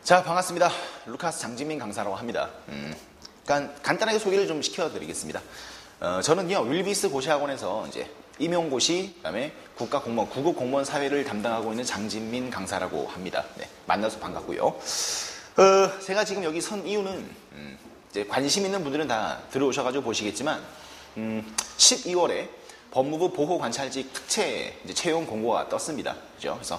자, 반갑습니다. 루카스 장진민 강사라고 합니다. 간단하게 소개를 좀 시켜드리겠습니다. 저는요, 윌비스 고시학원에서 이제 임용고시, 그다음에 국가공무원, 구급공무원 사회를 담당하고 있는 장진민 강사라고 합니다. 네, 만나서 반갑고요. 제가 지금 여기 선 이유는 이제 관심 있는 분들은 다 들어오셔가지고 보시겠지만 12월에 법무부 보호관찰직 특채 이제 채용 공고가 떴습니다. 그죠? 그래서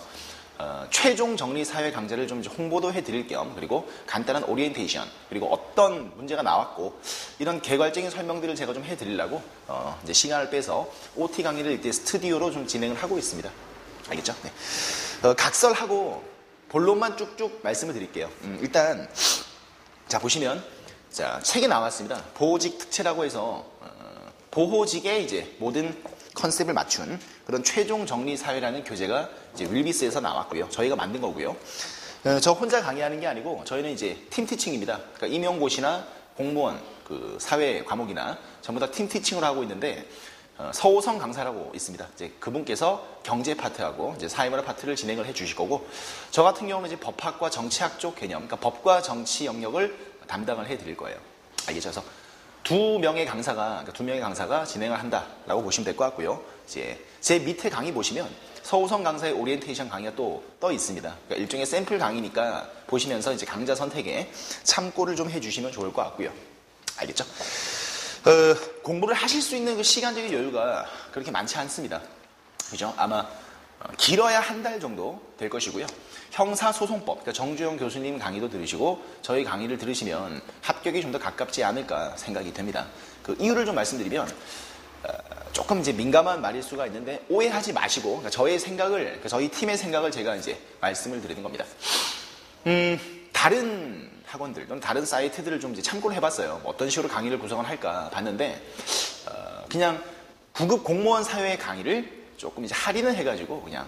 최종 정리 사회 강좌를 좀 홍보도 해드릴 겸, 그리고 간단한 오리엔테이션, 그리고 어떤 문제가 나왔고 이런 개괄적인 설명들을 제가 좀 해드리려고 이제 시간을 빼서 OT 강의를 이때 스튜디오로 좀 진행을 하고 있습니다. 알겠죠? 네. 각설하고 본론만 쭉쭉 말씀을 드릴게요. 일단 자 보시면 자 책이 나왔습니다. 보호직 특채라고 해서 보호직의 이제 모든 컨셉을 맞춘 그런 최종 정리 사회라는 교재가 이제 윌비스에서 나왔고요. 저희가 만든 거고요. 저 혼자 강의하는 게 아니고 저희는 이제 팀 티칭입니다. 그러니까 임용고시나 공무원 그 사회 과목이나 전부 다 팀 티칭을 하고 있는데 서호성 강사라고 있습니다. 이제 그분께서 경제 파트하고 이제 사회문화 파트를 진행을 해주실 거고, 저 같은 경우는 이제 법학과 정치학 쪽 개념, 그러니까 법과 정치 영역을 담당을 해드릴 거예요. 알겠죠? 그래서 두 명의 강사가 진행을 한다라고 보시면 될 것 같고요. 이제 제 밑에 강의 보시면 서우성 강사의 오리엔테이션 강의가 또 떠 있습니다. 그러니까 일종의 샘플 강의니까 보시면서 이제 강좌 선택에 참고를 좀 해주시면 좋을 것 같고요. 알겠죠? 공부를 하실 수 있는 그 시간적인 여유가 그렇게 많지 않습니다. 그죠? 아마 길어야 한 달 정도 될 것이고요. 형사소송법, 그러니까 정주영 교수님 강의도 들으시고 저희 강의를 들으시면 합격이 좀 더 가깝지 않을까 생각이 됩니다. 그 이유를 좀 말씀드리면 조금 이제 민감한 말일 수가 있는데 오해하지 마시고, 그러니까 저희 생각을, 그러니까 저희 팀의 생각을 제가 이제 말씀을 드리는 겁니다. 다른 학원들 또는 다른 사이트들을 좀 이제 참고를 해봤어요. 어떤 식으로 강의를 구성을 할까 봤는데 그냥 구급 공무원 사회 강의를 조금 이제 할인을 해가지고 그냥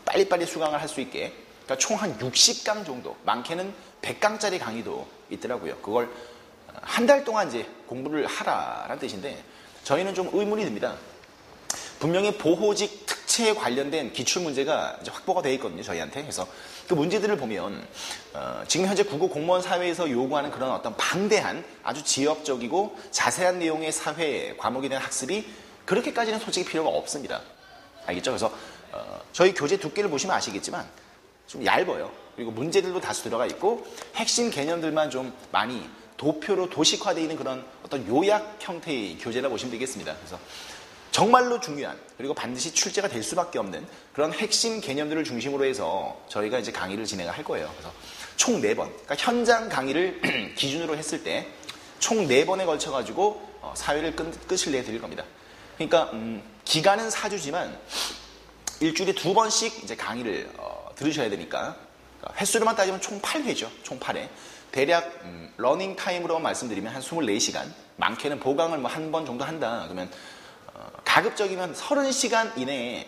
빨리빨리 수강을 할 수 있게, 그러니까 총 한 60강 정도, 많게는 100강짜리 강의도 있더라고요. 그걸 한 달 동안 이제 공부를 하라라는 뜻인데 저희는 좀 의문이 듭니다. 분명히 보호직 특채에 관련된 기출문제가 이제 확보가 되어 있거든요, 저희한테. 그래서 그 문제들을 보면 지금 현재 구급공무원 사회에서 요구하는 그런 어떤 방대한 아주 지역적이고 자세한 내용의 사회 과목에 대한 학습이 그렇게까지는 솔직히 필요가 없습니다. 알겠죠? 그래서 저희 교재 두께를 보시면 아시겠지만 좀 얇아요. 그리고 문제들도 다수 들어가 있고 핵심 개념들만 좀 많이 도표로 도식화되어 있는 그런 어떤 요약 형태의 교재라 보시면 되겠습니다. 그래서 정말로 중요한, 그리고 반드시 출제가 될 수밖에 없는 그런 핵심 개념들을 중심으로 해서 저희가 이제 강의를 진행을 할 거예요. 그래서 총 4번, 그러니까 현장 강의를 기준으로 했을 때 총 4번에 걸쳐가지고 사회를 끝을 내드릴 겁니다. 그러니까 기간은 4주지만 일주일에 2번씩 이제 강의를 들으셔야 되니까 횟수로만 따지면 총 8회죠. 총 8회. 대략 러닝 타임으로 말씀드리면 한 24시간, 많게는 보강을 뭐 한 번 정도 한다 그러면 가급적이면 30시간 이내에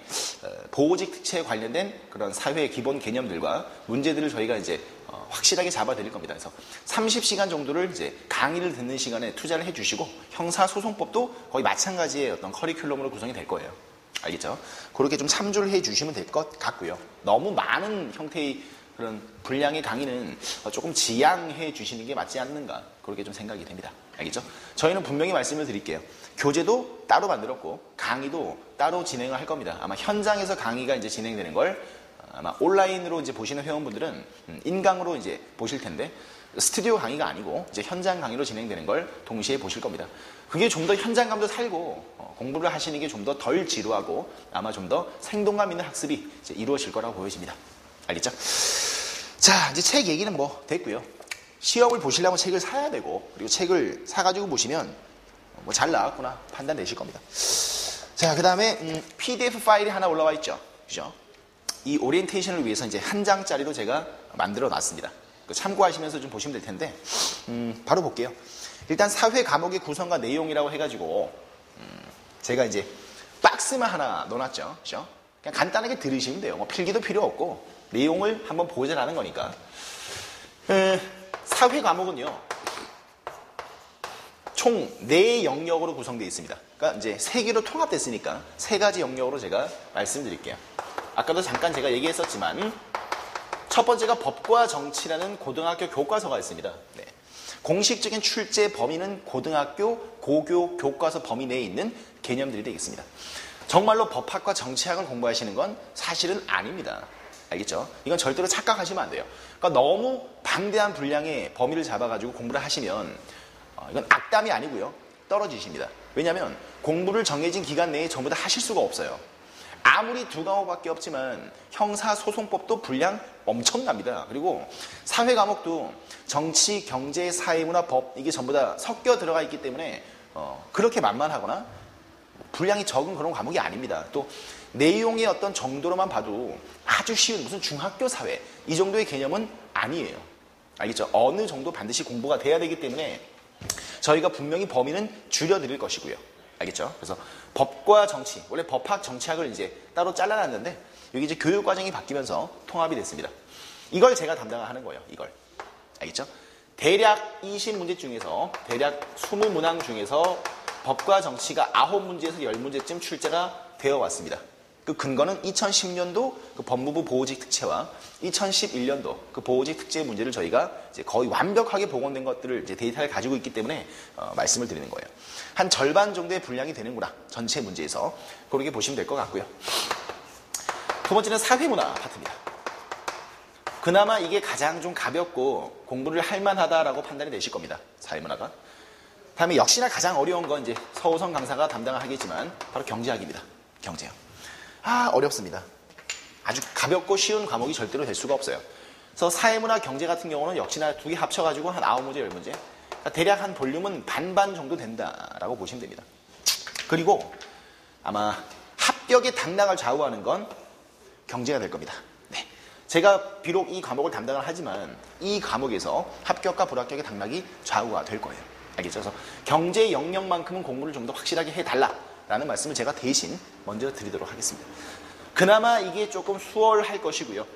보호직 특채에 관련된 그런 사회의 기본 개념들과 문제들을 저희가 이제 확실하게 잡아드릴 겁니다. 그래서 30시간 정도를 이제 강의를 듣는 시간에 투자를 해주시고 형사소송법도 거의 마찬가지의 어떤 커리큘럼으로 구성이 될 거예요. 알겠죠? 그렇게 좀 참조를 해주시면 될 것 같고요. 너무 많은 형태의 그런 분량의 강의는 조금 지양해 주시는 게 맞지 않는가, 그렇게 좀 생각이 됩니다. 알겠죠? 저희는 분명히 말씀을 드릴게요. 교재도 따로 만들었고 강의도 따로 진행을 할 겁니다. 아마 현장에서 강의가 이제 진행되는 걸 아마 온라인으로 이제 보시는 회원분들은 인강으로 이제 보실 텐데 스튜디오 강의가 아니고 이제 현장 강의로 진행되는 걸 동시에 보실 겁니다. 그게 좀 더 현장감도 살고 공부를 하시는 게 좀 더 덜 지루하고 아마 좀 더 생동감 있는 학습이 이제 이루어질 거라고 보여집니다. 알겠죠? 자, 이제 책 얘기는 뭐 됐고요. 시험을 보시려면 책을 사야 되고, 그리고 책을 사가지고 보시면 뭐 잘 나왔구나 판단 내실 겁니다. 자, 그 다음에 PDF 파일이 하나 올라와 있죠. 그죠? 이 오리엔테이션을 위해서 이제 한 장짜리로 제가 만들어 놨습니다. 참고하시면서 좀 보시면 될 텐데 바로 볼게요. 일단 사회 과목의 구성과 내용이라고 해가지고 제가 이제 박스만 하나 넣어놨죠. 그죠? 그냥 간단하게 들으시면 돼요. 뭐 필기도 필요 없고 내용을 한번 보자라는 거니까. 사회 과목은요, 총 4 영역으로 구성되어 있습니다. 그러니까 이제 3개로 통합됐으니까 3가지 영역으로 제가 말씀드릴게요. 아까도 잠깐 제가 얘기했었지만 첫 번째가 법과 정치라는 고등학교 교과서가 있습니다. 네. 공식적인 출제 범위는 고등학교 고교 교과서 범위 내에 있는 개념들이 되겠습니다. 정말로 법학과 정치학을 공부하시는 건 사실은 아닙니다. 알겠죠? 이건 절대로 착각하시면 안 돼요. 그러니까 너무 방대한 분량의 범위를 잡아가지고 공부를 하시면 이건 악담이 아니고요. 떨어지십니다. 왜냐하면 공부를 정해진 기간 내에 전부 다 하실 수가 없어요. 아무리 두 과목밖에 없지만 형사소송법도 분량 엄청납니다. 그리고 사회 과목도 정치, 경제, 사회문화, 법 이게 전부 다 섞여 들어가 있기 때문에 그렇게 만만하거나 분량이 적은 그런 과목이 아닙니다. 또 내용의 어떤 정도로만 봐도 아주 쉬운 무슨 중학교 사회 이 정도의 개념은 아니에요. 알겠죠? 어느 정도 반드시 공부가 돼야 되기 때문에 저희가 분명히 범위는 줄여드릴 것이고요. 알겠죠? 그래서 법과 정치, 원래 법학, 정치학을 이제 따로 잘라놨는데 여기 이제 교육 과정이 바뀌면서 통합이 됐습니다. 이걸 제가 담당하는 거예요. 이걸. 알겠죠? 대략 20문제 중에서 대략 20문항 중에서 법과 정치가 9문제에서 10문제쯤 출제가 되어 왔습니다. 그 근거는 2010년도 그 법무부 보호직 특채와 2011년도 그 보호직 특채 문제를 저희가 이제 거의 완벽하게 복원된 것들을 이제 데이터를 가지고 있기 때문에 말씀을 드리는 거예요. 한 절반 정도의 분량이 되는구나. 전체 문제에서. 그렇게 보시면 될 것 같고요. 두 번째는 사회문화 파트입니다. 그나마 이게 가장 좀 가볍고 공부를 할 만하다라고 판단이 되실 겁니다. 사회문화가. 다음에 역시나 가장 어려운 건 이제 서우성 강사가 담당을 하겠지만 바로 경제학입니다. 경제학. 어렵습니다. 아주 가볍고 쉬운 과목이 절대로 될 수가 없어요. 그래서 사회문화 경제 같은 경우는 역시나 두 개 합쳐가지고 한 9문제, 10문제. 그러니까 대략 한 볼륨은 반반 정도 된다라고 보시면 됩니다. 그리고 아마 합격의 당락을 좌우하는 건 경제가 될 겁니다. 네. 제가 비록 이 과목을 담당을 하지만 이 과목에서 합격과 불합격의 당락이 좌우가 될 거예요. 알겠죠? 그래서 경제 영역만큼은 공부를 좀 더 확실하게 해달라라는 말씀을 제가 대신 먼저 드리도록 하겠습니다. 그나마 이게 조금 수월할 것이고요.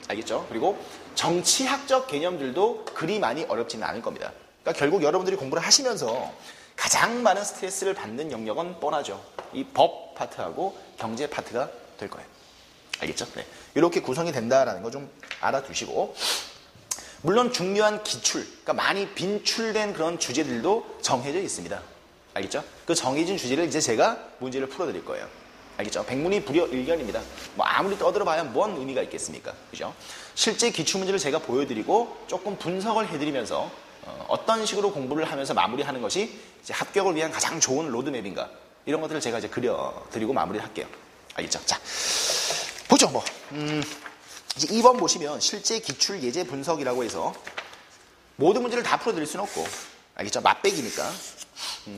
알겠죠? 그리고 정치학적 개념들도 그리 많이 어렵지는 않을 겁니다. 그러니까 결국 여러분들이 공부를 하시면서 가장 많은 스트레스를 받는 영역은 뻔하죠. 이 법 파트하고 경제 파트가 될 거예요. 알겠죠? 네. 이렇게 구성이 된다라는 거 좀 알아두시고, 물론 중요한 기출, 그러니까 많이 빈출된 그런 주제들도 정해져 있습니다. 알겠죠? 그 정해진 주제를 이제 제가 문제를 풀어드릴 거예요. 알겠죠? 백문이 불여일견입니다. 뭐 아무리 떠들어봐야 뭔 의미가 있겠습니까? 그죠? 실제 기출문제를 제가 보여드리고 조금 분석을 해드리면서 어떤 식으로 공부를 하면서 마무리하는 것이 이제 합격을 위한 가장 좋은 로드맵인가, 이런 것들을 제가 이제 그려드리고 마무리를 할게요. 알겠죠? 자, 보죠. 이제 2번 보시면 실제 기출 예제 분석이라고 해서 모든 문제를 다 풀어드릴 수는 없고, 알겠죠? 맛배기니까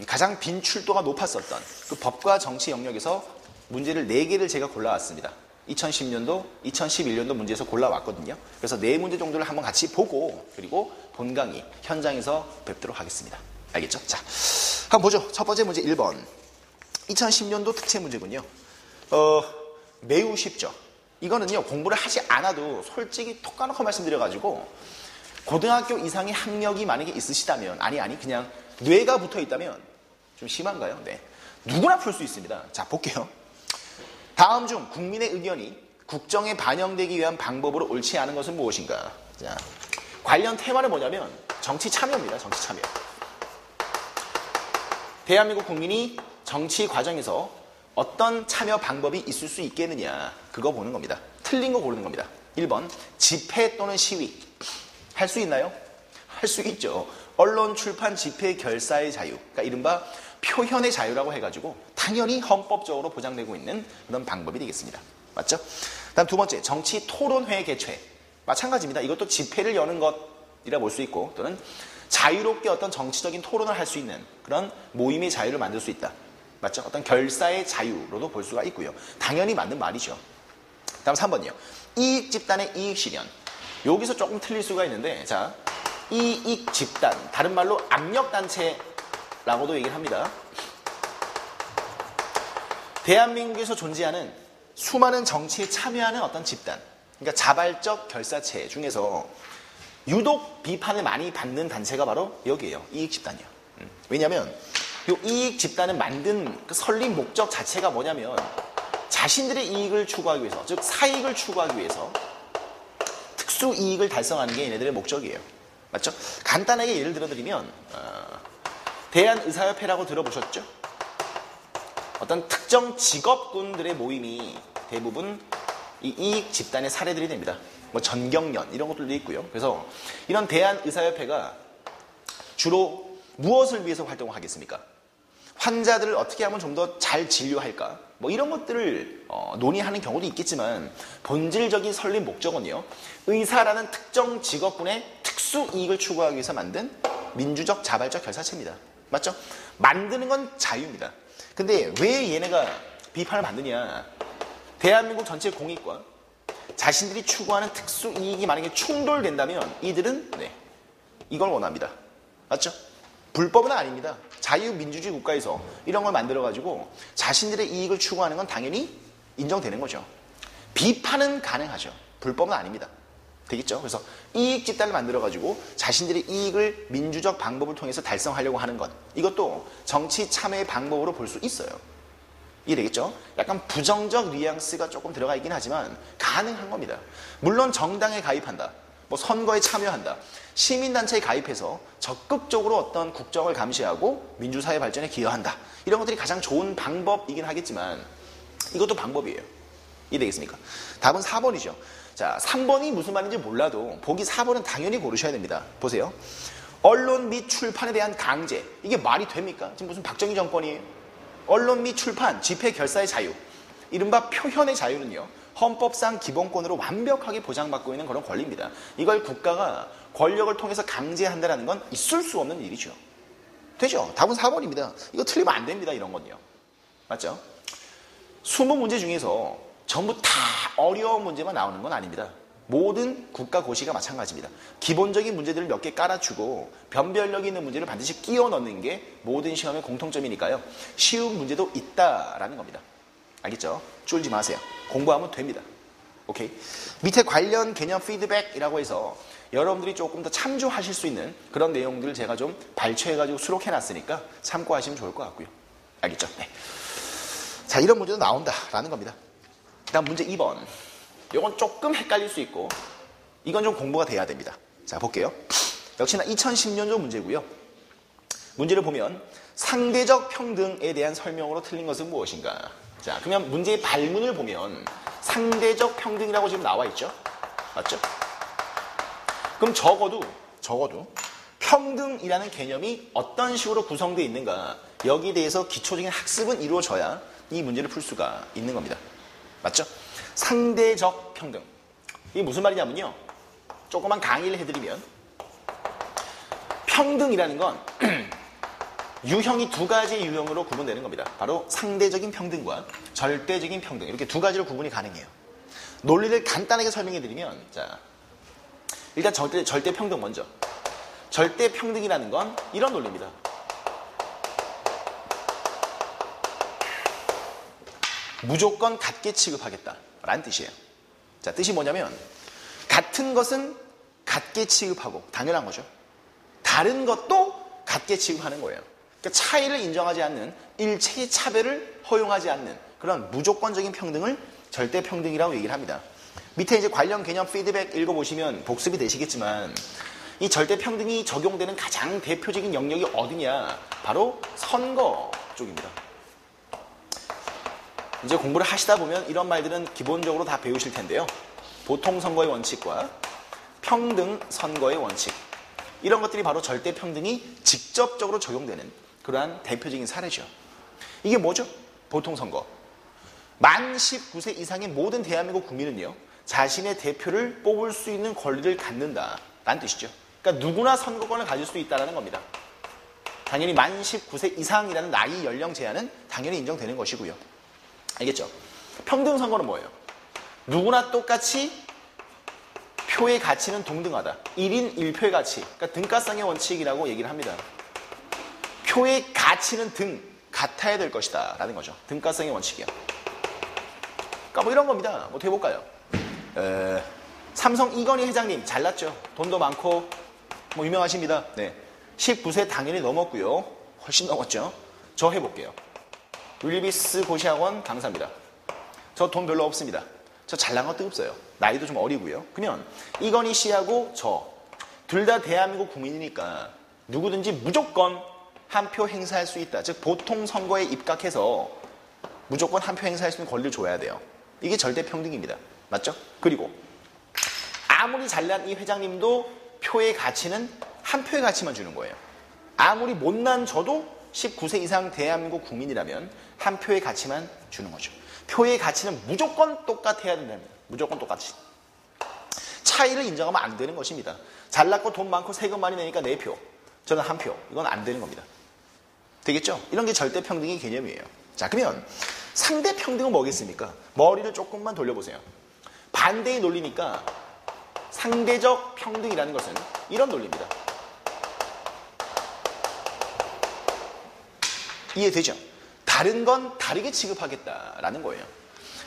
가장 빈출도가 높았었던 그 법과 정치 영역에서 문제를 4개를 제가 골라왔습니다. 2010년도, 2011년도 문제에서 골라왔거든요. 그래서 4문제 정도를 한번 같이 보고, 그리고 본 강의 현장에서 뵙도록 하겠습니다. 알겠죠? 자, 한번 보죠. 첫 번째 문제 1번. 2010년도 특채 문제군요. 매우 쉽죠. 이거는요, 공부를 하지 않아도 솔직히 톡 까놓고 말씀드려가지고 고등학교 이상의 학력이 만약에 있으시다면, 아니 그냥 뇌가 붙어 있다면 좀 심한가요? 네, 누구나 풀 수 있습니다. 자, 볼게요. 다음 중 국민의 의견이 국정에 반영되기 위한 방법으로 옳지 않은 것은 무엇인가? 자, 관련 테마는 뭐냐면 정치 참여입니다. 정치 참여. 대한민국 국민이 정치 과정에서 어떤 참여 방법이 있을 수 있겠느냐, 그거 보는 겁니다. 틀린 거 고르는 겁니다. 1번, 집회 또는 시위. 할 수 있나요? 할 수 있죠. 언론, 출판, 집회, 결사의 자유, 그러니까 이른바 표현의 자유라고 해가지고 당연히 헌법적으로 보장되고 있는 그런 방법이 되겠습니다. 맞죠? 다음 두 번째, 정치 토론회 개최. 마찬가지입니다. 이것도 집회를 여는 것이라 볼 수 있고, 또는 자유롭게 어떤 정치적인 토론을 할 수 있는 그런 모임의 자유를 만들 수 있다. 맞죠? 어떤 결사의 자유로도 볼 수가 있고요. 당연히 맞는 말이죠. 다음 3번이요. 이익 집단의 이익 실현. 여기서 조금 틀릴 수가 있는데, 자, 이익 집단, 다른 말로 압력단체라고도 얘기를 합니다. 대한민국에서 존재하는 수많은 정치에 참여하는 어떤 집단, 그러니까 자발적 결사체 중에서 유독 비판을 많이 받는 단체가 바로 여기에요. 이익 집단이요. 왜냐하면 이 이익 집단을 만든 그 설립 목적 자체가 뭐냐면 자신들의 이익을 추구하기 위해서, 즉 사익을 추구하기 위해서 특수 이익을 달성하는 게 얘네들의 목적이에요. 맞죠? 간단하게 예를 들어드리면 대한의사협회라고 들어보셨죠? 어떤 특정 직업군들의 모임이 대부분 이 이익 집단의 사례들이 됩니다. 뭐 전경련 이런 것들도 있고요. 그래서 이런 대한의사협회가 주로 무엇을 위해서 활동을 하겠습니까? 환자들을 어떻게 하면 좀 더 잘 진료할까? 뭐 이런 것들을 논의하는 경우도 있겠지만 본질적인 설립 목적은요. 의사라는 특정 직업군의 특수 이익을 추구하기 위해서 만든 민주적 자발적 결사체입니다. 맞죠? 만드는 건 자유입니다. 근데 왜 얘네가 비판을 받느냐? 대한민국 전체 공익과 자신들이 추구하는 특수 이익이 만약에 충돌된다면 이들은 이걸 원합니다. 맞죠? 불법은 아닙니다. 자유민주주의 국가에서 이런 걸 만들어가지고 자신들의 이익을 추구하는 건 당연히 인정되는 거죠. 비판은 가능하죠. 불법은 아닙니다. 되겠죠? 그래서 이익 집단을 만들어가지고 자신들의 이익을 민주적 방법을 통해서 달성하려고 하는 것. 이것도 정치 참여의 방법으로 볼 수 있어요. 이해되겠죠? 약간 부정적 뉘앙스가 조금 들어가 있긴 하지만 가능한 겁니다. 물론 정당에 가입한다. 뭐 선거에 참여한다. 시민단체에 가입해서 적극적으로 어떤 국정을 감시하고 민주사회 발전에 기여한다. 이런 것들이 가장 좋은 방법이긴 하겠지만 이것도 방법이에요. 이해되겠습니까? 답은 4번이죠. 자, 3번이 무슨 말인지 몰라도 보기 4번은 당연히 고르셔야 됩니다. 보세요. 언론 및 출판에 대한 강제. 이게 말이 됩니까? 지금 무슨 박정희 정권이에요? 언론 및 출판, 집회 결사의 자유. 이른바 표현의 자유는요. 헌법상 기본권으로 완벽하게 보장받고 있는 그런 권리입니다. 이걸 국가가 권력을 통해서 강제한다는 건 있을 수 없는 일이죠. 되죠? 답은 4번입니다. 이거 틀리면 안 됩니다. 이런 건요. 맞죠? 20문제 중에서 전부 다 어려운 문제만 나오는 건 아닙니다. 모든 국가 고시가 마찬가지입니다. 기본적인 문제들을 몇 개 깔아주고 변별력 있는 문제를 반드시 끼워 넣는 게 모든 시험의 공통점이니까요. 쉬운 문제도 있다라는 겁니다. 알겠죠? 쫄지 마세요. 공부하면 됩니다. 오케이? 밑에 관련 개념 피드백이라고 해서 여러분들이 조금 더 참조하실 수 있는 그런 내용들을 제가 좀 발췌해가지고 수록해놨으니까 참고하시면 좋을 것 같고요. 알겠죠? 네. 자, 이런 문제도 나온다라는 겁니다. 다음 문제 2번. 이건 조금 헷갈릴 수 있고 이건 좀 공부가 돼야 됩니다. 자, 볼게요. 역시나 2010년도 문제고요. 문제를 보면 상대적 평등에 대한 설명으로 틀린 것은 무엇인가? 자, 그러면 문제의 발문을 보면 상대적 평등이라고 지금 나와 있죠? 맞죠? 그럼 적어도 평등이라는 개념이 어떤 식으로 구성되어 있는가 여기에 대해서 기초적인 학습은 이루어져야 이 문제를 풀 수가 있는 겁니다. 맞죠? 상대적 평등. 이게 무슨 말이냐면요. 조그만 강의를 해드리면 평등이라는 건 유형이 두 가지의 유형으로 구분되는 겁니다. 바로 상대적인 평등과 절대적인 평등. 이렇게 두 가지로 구분이 가능해요. 논리를 간단하게 설명해드리면 자, 일단 절대 평등 먼저. 절대 평등이라는 건 이런 논리입니다. 무조건 같게 취급하겠다 라는 뜻이에요. 자, 뜻이 뭐냐면 같은 것은 같게 취급하고 당연한 거죠. 다른 것도 같게 취급하는 거예요. 그러니까 차이를 인정하지 않는 일체의 차별을 허용하지 않는 그런 무조건적인 평등을 절대 평등이라고 얘기를 합니다. 밑에 이제 관련 개념 피드백 읽어보시면 복습이 되시겠지만 이 절대 평등이 적용되는 가장 대표적인 영역이 어디냐? 바로 선거 쪽입니다. 이제 공부를 하시다 보면 이런 말들은 기본적으로 다 배우실 텐데요. 보통 선거의 원칙과 평등 선거의 원칙. 이런 것들이 바로 절대 평등이 직접적으로 적용되는 그러한 대표적인 사례죠. 이게 뭐죠? 보통 선거. 만 19세 이상의 모든 대한민국 국민은요. 자신의 대표를 뽑을 수 있는 권리를 갖는다라는 뜻이죠. 그러니까 누구나 선거권을 가질 수 있다는 겁니다. 당연히 만 19세 이상이라는 나이 연령 제한은 당연히 인정되는 것이고요. 알겠죠? 평등 선거는 뭐예요? 누구나 똑같이 표의 가치는 동등하다. 1인 1표의 가치. 그러니까 등가성의 원칙이라고 얘기를 합니다. 표의 가치는 같아야 될 것이다. 라는 거죠. 등가성의 원칙이요. 그러니까 뭐 이런 겁니다. 뭐 어떻게 해볼까요? 삼성 이건희 회장님 잘났죠? 돈도 많고 뭐 유명하십니다. 네. 19세 당연히 넘었고요. 훨씬 넘었죠? 저 해볼게요. 윌비스 고시학원 강사입니다. 저 돈 별로 없습니다. 저 잘난 것도 없어요. 나이도 좀 어리고요. 그러면 이건희 씨하고 저 둘 다 대한민국 국민이니까 누구든지 무조건 한 표 행사할 수 있다. 즉 보통 선거에 입각해서 무조건 한 표 행사할 수 있는 권리를 줘야 돼요. 이게 절대 평등입니다. 맞죠? 그리고 아무리 잘난 이 회장님도 표의 가치는 한 표의 가치만 주는 거예요. 아무리 못난 저도 19세 이상 대한민국 국민이라면 한 표의 가치만 주는 거죠. 표의 가치는 무조건 똑같아야 된다면 무조건 똑같이. 차이를 인정하면 안 되는 것입니다. 잘났고 돈 많고 세금 많이 내니까 4표, 저는 한 표. 이건 안 되는 겁니다. 되겠죠? 이런 게 절대 평등의 개념이에요. 자, 그러면 상대 평등은 뭐겠습니까? 머리를 조금만 돌려보세요. 반대의 논리니까 상대적 평등이라는 것은 이런 논리입니다. 이해되죠? 다른 건 다르게 취급하겠다라는 거예요.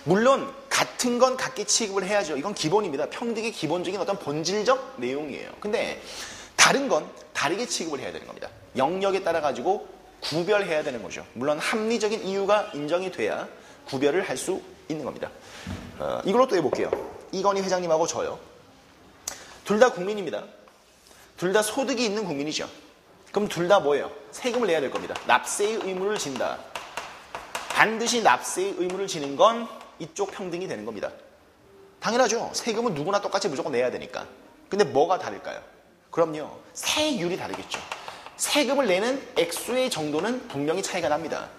물론 같은 건 같게 취급을 해야죠. 이건 기본입니다. 평등의 기본적인 어떤 본질적 내용이에요. 근데 다른 건 다르게 취급을 해야 되는 겁니다. 영역에 따라 가지고 구별해야 되는 거죠. 물론 합리적인 이유가 인정이 돼야 구별을 할 수 있는 겁니다. 이걸로 또 해볼게요. 이건희 회장님하고 저요. 둘 다 국민입니다. 둘 다 소득이 있는 국민이죠. 그럼 둘 다 뭐예요? 세금을 내야 될 겁니다. 납세의 의무를 진다. 반드시 납세의 의무를 지는 건 이쪽 평등이 되는 겁니다. 당연하죠. 세금은 누구나 똑같이 무조건 내야 되니까. 근데 뭐가 다를까요? 그럼요. 세율이 다르겠죠. 세금을 내는 액수의 정도는 분명히 차이가 납니다.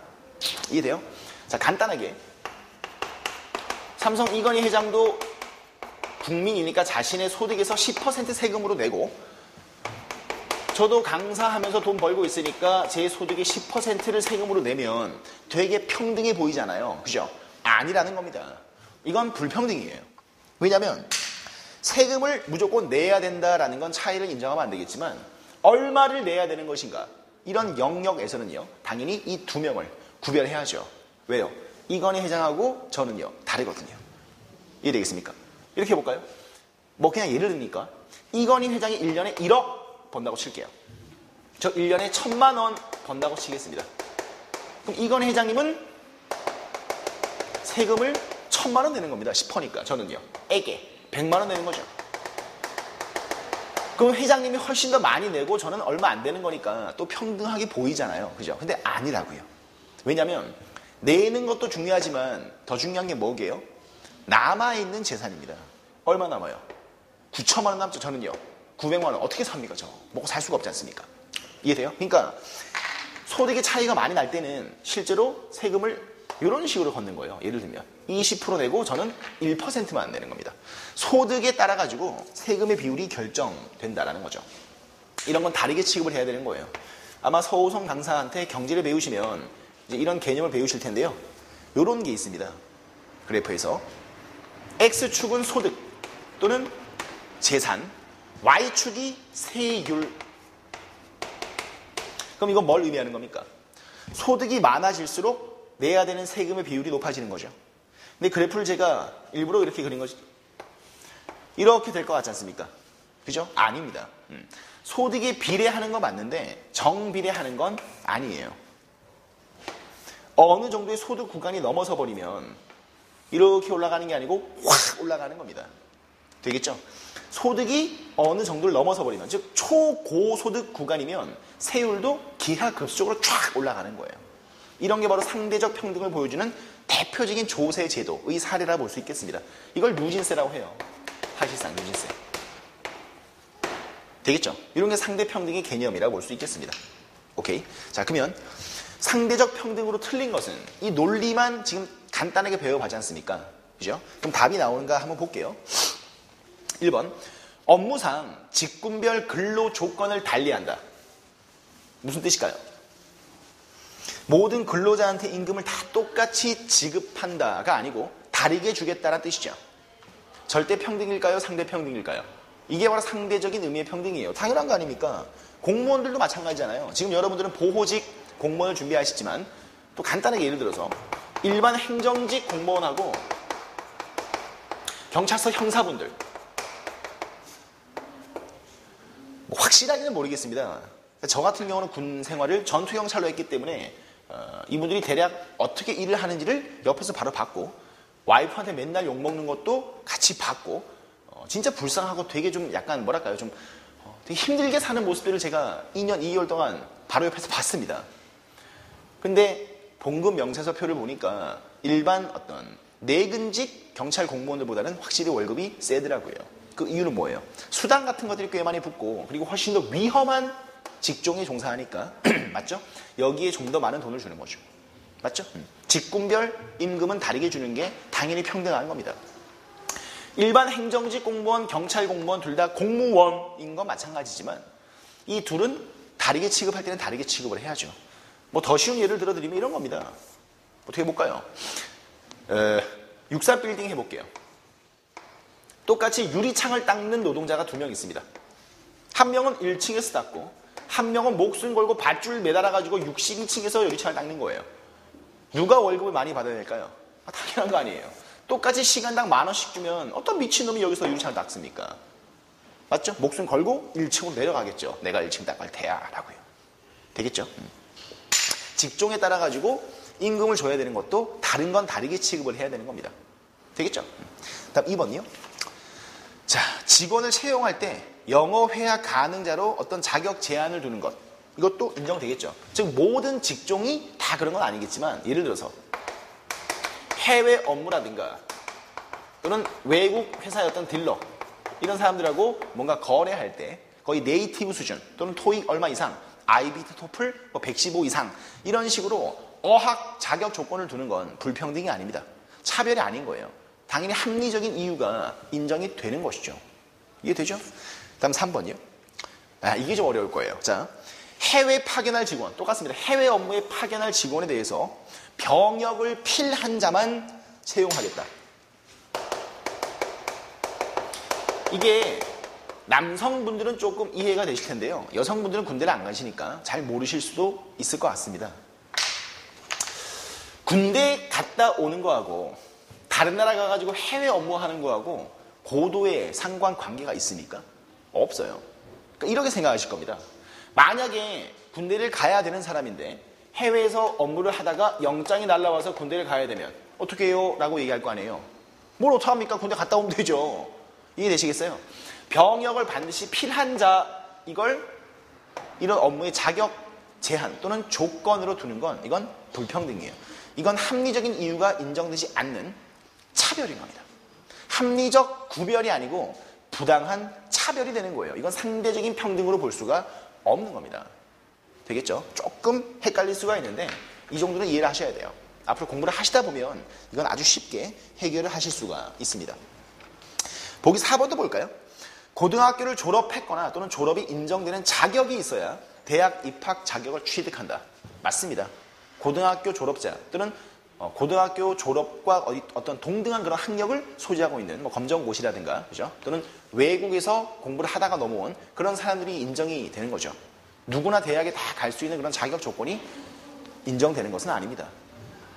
이해돼요? 자, 간단하게 삼성 이건희 회장도 국민이니까 자신의 소득에서 10% 세금으로 내고 저도 강사하면서 돈 벌고 있으니까 제 소득의 10%를 세금으로 내면 되게 평등해 보이잖아요. 그죠? 아니라는 겁니다. 이건 불평등이에요. 왜냐하면 세금을 무조건 내야 된다라는 건 차이를 인정하면 안 되겠지만 얼마를 내야 되는 것인가? 이런 영역에서는요. 당연히 이 두 명을 구별해야죠. 왜요? 이건희 회장하고 저는요. 다르거든요. 이해되겠습니까? 이렇게 해볼까요? 뭐 그냥 예를 들니까 이건희 회장이 1년에 1억 번다고 칠게요. 저 1년에 1,000만 원 번다고 치겠습니다. 그럼 이건희 회장님은 세금을 1,000만 원 내는 겁니다. 10%니까 저는요. 애게 100만 원 내는 거죠. 그럼 회장님이 훨씬 더 많이 내고 저는 얼마 안 되는 거니까 또 평등하게 보이잖아요. 그죠? 근데 아니라고요. 왜냐하면 내는 것도 중요하지만 더 중요한 게 뭐게요? 남아있는 재산입니다. 얼마 남아요? 9천만 원 남죠. 저는요. 900만 원 어떻게 삽니까? 저 먹고 살 수가 없지 않습니까? 이해돼요? 그러니까 소득의 차이가 많이 날 때는 실제로 세금을 이런 식으로 걷는 거예요. 예를 들면 20% 내고 저는 1%만 내는 겁니다. 소득에 따라 가지고 세금의 비율이 결정된다라는 거죠. 이런 건 다르게 취급을 해야 되는 거예요. 아마 서우성 강사한테 경제를 배우시면 이제 이런 개념을 배우실 텐데요. 이런 게 있습니다. 그래프에서 X축은 소득 또는 재산, Y축이 세율. 그럼 이건 뭘 의미하는 겁니까? 소득이 많아질수록 내야 되는 세금의 비율이 높아지는 거죠. 근데 그래프를 제가 일부러 이렇게 그린 거지. 이렇게 될 것 같지 않습니까? 그죠? 아닙니다. 소득에 비례하는 건 맞는데 정비례하는 건 아니에요. 어느 정도의 소득 구간이 넘어서 버리면 이렇게 올라가는 게 아니고 확 올라가는 겁니다. 되겠죠? 소득이 어느 정도를 넘어서 버리면, 즉 초고소득 구간이면 세율도 기하급수적으로 쫙 올라가는 거예요. 이런 게 바로 상대적 평등을 보여주는 대표적인 조세 제도의 사례라 볼 수 있겠습니다. 이걸 누진세라고 해요. 사실상 누진세. 되겠죠? 이런 게 상대 평등의 개념이라고 볼 수 있겠습니다. 오케이. 자, 그러면 상대적 평등으로 틀린 것은 이 논리만 지금 간단하게 배워가지 않습니까? 그죠? 그럼 답이 나오는가 한번 볼게요. 1번. 업무상 직군별 근로 조건을 달리한다. 무슨 뜻일까요? 모든 근로자한테 임금을 다 똑같이 지급한다가 아니고 다르게 주겠다는 뜻이죠. 절대 평등일까요? 상대 평등일까요? 이게 바로 상대적인 의미의 평등이에요. 당연한 거 아닙니까? 공무원들도 마찬가지잖아요. 지금 여러분들은 보호직 공무원을 준비하시지만 또 간단하게 예를 들어서 일반 행정직 공무원하고 경찰서 형사분들 뭐 확실하게는 모르겠습니다. 저 같은 경우는 군 생활을 전투경찰로 했기 때문에 이분들이 대략 어떻게 일을 하는지를 옆에서 바로 봤고 와이프한테 맨날 욕먹는 것도 같이 봤고 진짜 불쌍하고 되게 좀 약간 뭐랄까요 좀 되게 힘들게 사는 모습들을 제가 2년 2개월 동안 바로 옆에서 봤습니다. 근데 봉급 명세서표를 보니까 일반 어떤 내근직 경찰 공무원들보다는 확실히 월급이 세더라고요. 그 이유는 뭐예요? 수당 같은 것들이 꽤 많이 붙고 그리고 훨씬 더 위험한 직종에 종사하니까 맞죠? 여기에 좀 더 많은 돈을 주는 거죠. 맞죠? 직군별 임금은 다르게 주는 게 당연히 평등한 겁니다. 일반 행정직 공무원, 경찰 공무원 둘 다 공무원인 건 마찬가지지만 이 둘은 다르게 취급할 때는 다르게 취급을 해야죠. 뭐 더 쉬운 예를 들어드리면 이런 겁니다. 어떻게 해볼까요? 64빌딩 해볼게요. 똑같이 유리창을 닦는 노동자가 2명 있습니다. 한 명은 1층에서 닦고 한 명은 목숨 걸고 밧줄 매달아가지고 62층에서 유리창을 닦는 거예요. 누가 월급을 많이 받아야 될까요? 당연한 거 아니에요. 똑같이 시간당 10,000원씩 주면 어떤 미친놈이 여기서 유리창을 닦습니까? 맞죠? 목숨 걸고 1층으로 내려가겠죠. 내가 1층 닦을 테야 라고요. 되겠죠? 직종에 따라 가지고 임금을 줘야 되는 것도 다른 건 다르게 취급을 해야 되는 겁니다. 되겠죠? 다음 2번이요. 자, 직원을 채용할 때 영어 회화 가능자로 어떤 자격 제한을 두는 것. 이것도 인정되겠죠. 즉 모든 직종이 다 그런 건 아니겠지만 예를 들어서 해외 업무라든가 또는 외국 회사의 어떤 딜러 이런 사람들하고 뭔가 거래할 때 거의 네이티브 수준 또는 토익 얼마 이상 IBT 토플 115 이상 이런 식으로 어학 자격 조건을 두는 건 불평등이 아닙니다. 차별이 아닌 거예요. 당연히 합리적인 이유가 인정이 되는 것이죠. 이해되죠? 다음 3번이요. 이게 좀 어려울 거예요. 자, 해외 파견할 직원 똑같습니다. 해외 업무에 파견할 직원에 대해서 병역을 필한 자만 채용하겠다. 이게 남성분들은 조금 이해가 되실 텐데요. 여성분들은 군대를 안 가시니까 잘 모르실 수도 있을 것 같습니다. 군대 갔다 오는 거하고 다른 나라 가가지고 해외 업무하는 거하고 고도의 상관관계가 있습니까? 없어요. 그러니까 이렇게 생각하실 겁니다. 만약에 군대를 가야 되는 사람인데 해외에서 업무를 하다가 영장이 날라와서 군대를 가야 되면 어떻게 해요? 라고 얘기할 거 아니에요. 뭘 어떡합니까? 군대 갔다 오면 되죠. 이해되시겠어요? 병역을 반드시 필한 자 이걸 이런 업무의 자격 제한 또는 조건으로 두는 건 이건 불평등이에요. 이건 합리적인 이유가 인정되지 않는 차별인 겁니다. 합리적 구별이 아니고 부당한 차별이 되는 거예요. 이건 상대적인 평등으로 볼 수가 없는 겁니다. 되겠죠? 조금 헷갈릴 수가 있는데 이 정도는 이해를 하셔야 돼요. 앞으로 공부를 하시다 보면 이건 아주 쉽게 해결을 하실 수가 있습니다. 보기 4번도 볼까요? 고등학교를 졸업했거나 또는 졸업이 인정되는 자격이 있어야 대학 입학 자격을 취득한다. 맞습니다. 고등학교 졸업자 또는 고등학교 졸업과 어떤 동등한 그런 학력을 소지하고 있는 검정고시라든가 그죠? 또는 외국에서 공부를 하다가 넘어온 그런 사람들이 인정이 되는 거죠. 누구나 대학에 다 갈 수 있는 그런 자격 조건이 인정되는 것은 아닙니다.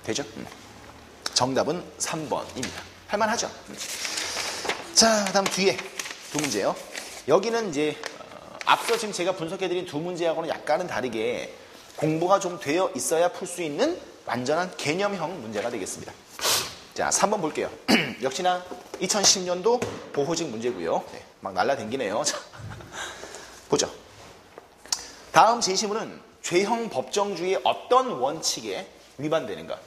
되죠? 정답은 3번입니다. 할만하죠? 자, 다음 뒤에 두 문제요. 여기는 이제 앞서 지금 제가 분석해드린 두 문제하고는 약간은 다르게 공부가 좀 되어 있어야 풀 수 있는 완전한 개념형 문제가 되겠습니다. 자, 3번 볼게요. 역시나 2010년도 보호직 문제고요. 네, 막 날라댕기네요. 자, 보죠. 다음 제시문은 죄형 법정주의의 어떤 원칙에 위반되는가?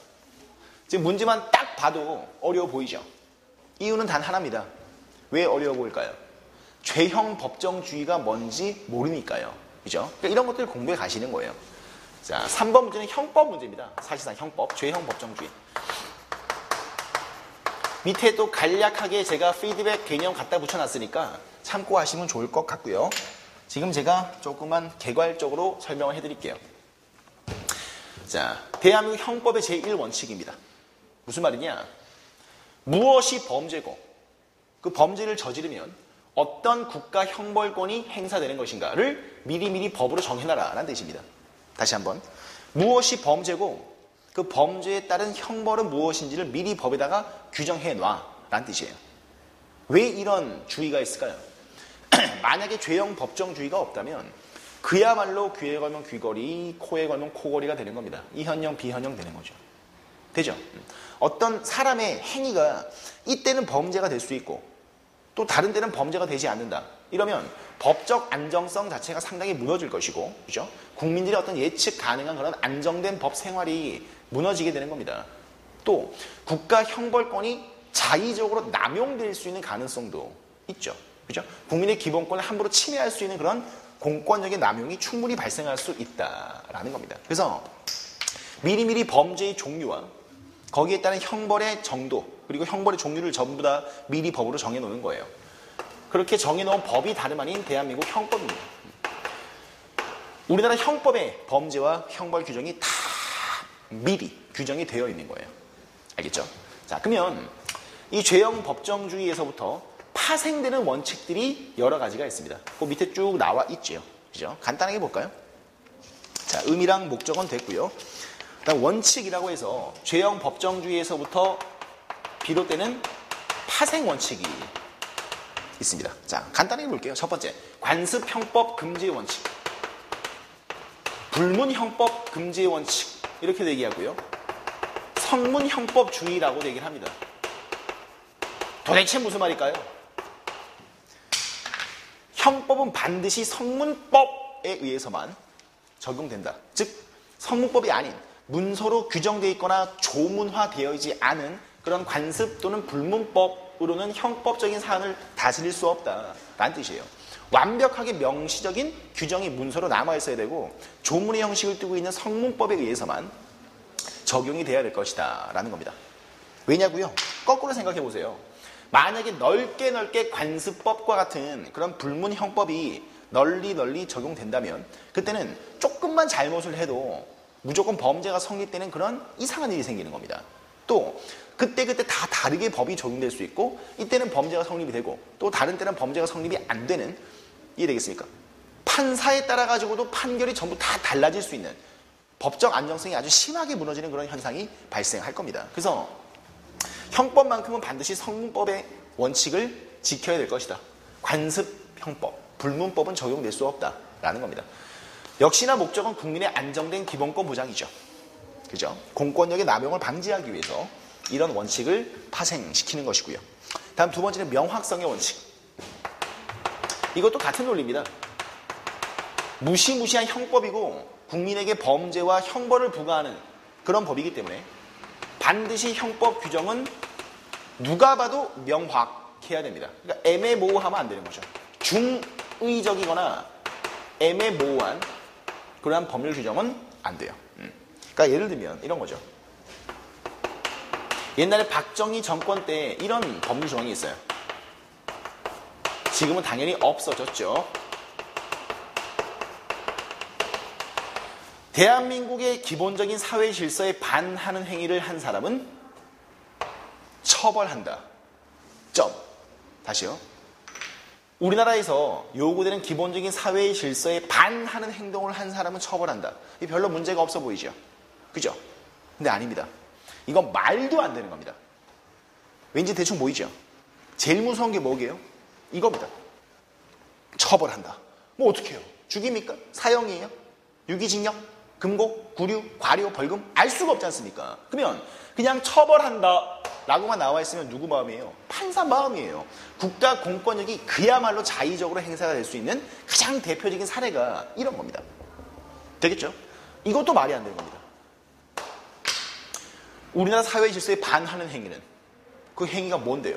지금 문제만 딱 봐도 어려워 보이죠? 이유는 단 하나입니다. 왜 어려워 보일까요? 죄형 법정주의가 뭔지 모르니까요. 그죠? 그러니까 이런 것들 공부해 가시는 거예요. 자, 3번 문제는 형법 문제입니다. 사실상 형법, 죄형 법정주의. 밑에 또 간략하게 제가 피드백 개념 갖다 붙여놨으니까 참고하시면 좋을 것 같고요. 지금 제가 조금만 개괄적으로 설명을 해드릴게요. 자, 대한민국 형법의 제1원칙입니다. 무슨 말이냐? 무엇이 범죄고 그 범죄를 저지르면 어떤 국가 형벌권이 행사되는 것인가를 미리미리 법으로 정해놔라 라는 뜻입니다. 다시 한번. 무엇이 범죄고 그 범죄에 따른 형벌은 무엇인지를 미리 법에다가 규정해놔 라는 뜻이에요. 왜 이런 주의가 있을까요? 만약에 죄형 법정주의가 없다면 그야말로 귀에 걸면 귀걸이, 코에 걸면 코걸이가 되는 겁니다. 이현형, 비현형 되는 거죠. 되죠? 어떤 사람의 행위가 이때는 범죄가 될 수 있고 또 다른 때는 범죄가 되지 않는다. 이러면 법적 안정성 자체가 상당히 무너질 것이고, 그죠? 국민들의 어떤 예측 가능한 그런 안정된 법 생활이 무너지게 되는 겁니다. 또 국가 형벌권이 자의적으로 남용될 수 있는 가능성도 있죠. 그죠? 국민의 기본권을 함부로 침해할 수 있는 그런 공권력의 남용이 충분히 발생할 수 있다라는 겁니다. 그래서 미리미리 범죄의 종류와 거기에 따른 형벌의 정도 그리고 형벌의 종류를 전부 다 미리 법으로 정해놓는 거예요. 그렇게 정해놓은 법이 다름 아닌 대한민국 형법입니다. 우리나라 형법에 범죄와 형벌 규정이 다 미리 규정이 되어 있는 거예요. 알겠죠? 자, 그러면 이 죄형 법정주의에서부터 파생되는 원칙들이 여러 가지가 있습니다. 그 밑에 쭉 나와 있죠. 그죠? 간단하게 볼까요? 자, 의미랑 목적은 됐고요. 그다음 원칙이라고 해서 죄형 법정주의에서부터 비롯되는 파생 원칙이 있습니다. 자, 간단하게 볼게요. 첫 번째, 관습형법 금지의 원칙, 불문형법 금지의 원칙 이렇게 얘기하고요. 성문형법주의라고 얘기를 합니다. 도대체 무슨 말일까요? 형법은 반드시 성문법에 의해서만 적용된다. 즉 성문법이 아닌 문서로 규정되어 있거나 조문화되어 있지 않은 그런 관습 또는 불문법으로는 형법적인 사안을 다스릴 수 없다라는 뜻이에요. 완벽하게 명시적인 규정이 문서로 남아있어야 되고 조문의 형식을 띠고 있는 성문법에 의해서만 적용이 돼야 될 것이다 라는 겁니다. 왜냐고요? 거꾸로 생각해 보세요. 만약에 넓게 관습법과 같은 그런 불문형법이 널리 적용된다면 그때는 조금만 잘못을 해도 무조건 범죄가 성립되는 그런 이상한 일이 생기는 겁니다. 또 그때 다 다르게 법이 적용될 수 있고 이때는 범죄가 성립이 되고 또 다른 때는 범죄가 성립이 안 되는, 이해되겠습니까? 판사에 따라 가지고도 판결이 전부 다 달라질 수 있는 법적 안정성이 아주 심하게 무너지는 그런 현상이 발생할 겁니다. 그래서 형법만큼은 반드시 성문법의 원칙을 지켜야 될 것이다. 관습형법, 불문법은 적용될 수 없다라는 겁니다. 역시나 목적은 국민의 안정된 기본권 보장이죠. 그죠? 공권력의 남용을 방지하기 위해서 이런 원칙을 파생시키는 것이고요. 다음 두 번째는 명확성의 원칙. 이것도 같은 논리입니다. 무시무시한 형법이고 국민에게 범죄와 형벌을 부과하는 그런 법이기 때문에 반드시 형법 규정은 누가 봐도 명확해야 됩니다. 그러니까 애매모호하면 안 되는 거죠. 중의적이거나 애매모호한 그러한 법률 규정은 안 돼요. 그러니까 예를 들면 이런 거죠. 옛날에 박정희 정권 때 이런 법률 조항이 있어요. 지금은 당연히 없어졌죠. 대한민국의 기본적인 사회 질서에 반하는 행위를 한 사람은 처벌한다. 점. 다시요. 우리나라에서 요구되는 기본적인 사회의 질서에 반하는 행동을 한 사람은 처벌한다. 이 별로 문제가 없어 보이죠? 그죠? 근데 아닙니다. 이건 말도 안 되는 겁니다. 왠지 대충 보이죠? 제일 무서운 게 뭐게요? 이겁니다. 처벌한다. 뭐 어떻게 해요? 죽입니까? 사형이에요? 유기징역? 금고? 구류? 과료? 벌금? 알 수가 없지 않습니까? 그러면 그냥 처벌한다 라고만 나와 있으면 누구 마음이에요? 판사 마음이에요. 국가 공권력이 그야말로 자의적으로 행사가 될 수 있는 가장 대표적인 사례가 이런 겁니다. 되겠죠? 이것도 말이 안 되는 겁니다. 우리나라 사회 질서에 반하는 행위는 그 행위가 뭔데요?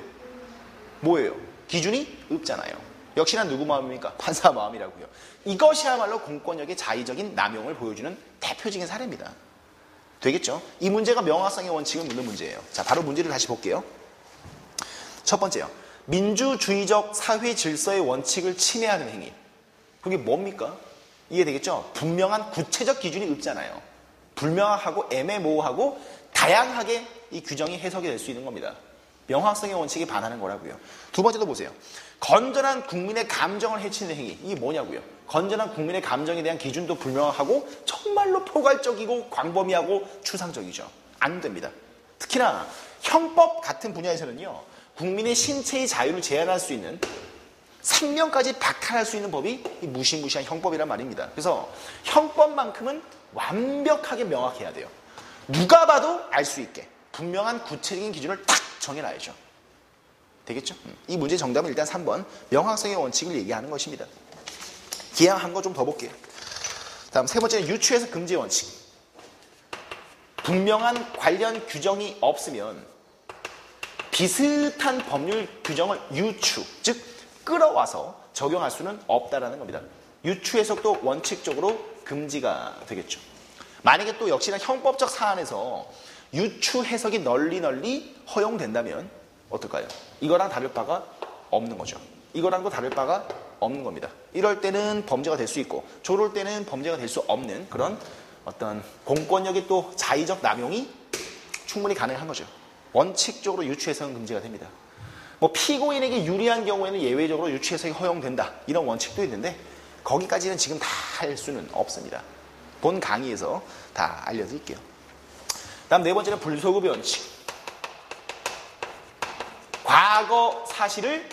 뭐예요? 기준이 없잖아요. 역시나 누구 마음입니까? 판사 마음이라고요. 이것이야말로 공권력의 자의적인 남용을 보여주는 대표적인 사례입니다. 되겠죠? 이 문제가 명확성의 원칙을 묻는 문제예요. 자, 바로 문제를 다시 볼게요. 첫 번째요. 민주주의적 사회 질서의 원칙을 침해하는 행위. 그게 뭡니까? 이해되겠죠? 분명한 구체적 기준이 없잖아요. 불명확하고 애매모호하고 다양하게 이 규정이 해석이 될 수 있는 겁니다. 명확성의 원칙에 반하는 거라고요. 두 번째도 보세요. 건전한 국민의 감정을 해치는 행위. 이게 뭐냐고요? 건전한 국민의 감정에 대한 기준도 불명확하고 정말로 포괄적이고 광범위하고 추상적이죠. 안 됩니다. 특히나 형법 같은 분야에서는요. 국민의 신체의 자유를 제한할 수 있는 생명까지 박탈할 수 있는 법이 이 무시무시한 형법이란 말입니다. 그래서 형법만큼은 완벽하게 명확해야 돼요. 누가 봐도 알 수 있게 분명한 구체적인 기준을 딱 정해놔야죠. 되겠죠? 이 문제 정답은 일단 3번 명확성의 원칙을 얘기하는 것입니다. 기하 한 거 좀 더 볼게요. 다음 세 번째는 유추에서 금지의 원칙. 분명한 관련 규정이 없으면 비슷한 법률 규정을 유추, 즉 끌어와서 적용할 수는 없다라는 겁니다. 유추 해석도 원칙적으로 금지가 되겠죠. 만약에 또 역시나 형법적 사안에서 유추 해석이 널리 허용된다면 어떨까요? 이거랑 다를 바가 없는 거죠. 이거랑도 다를 바가 없는 겁니다. 이럴 때는 범죄가 될 수 있고 저럴 때는 범죄가 될 수 없는 그런 어떤 공권력의 또 자의적 남용이 충분히 가능한 거죠. 원칙적으로 유추 해석은 금지가 됩니다. 뭐 피고인에게 유리한 경우에는 예외적으로 유추 해석이 허용된다 이런 원칙도 있는데 거기까지는 지금 다 할 수는 없습니다. 본 강의에서 다 알려드릴게요. 다음 네 번째는 불소급의 원칙. 과거 사실을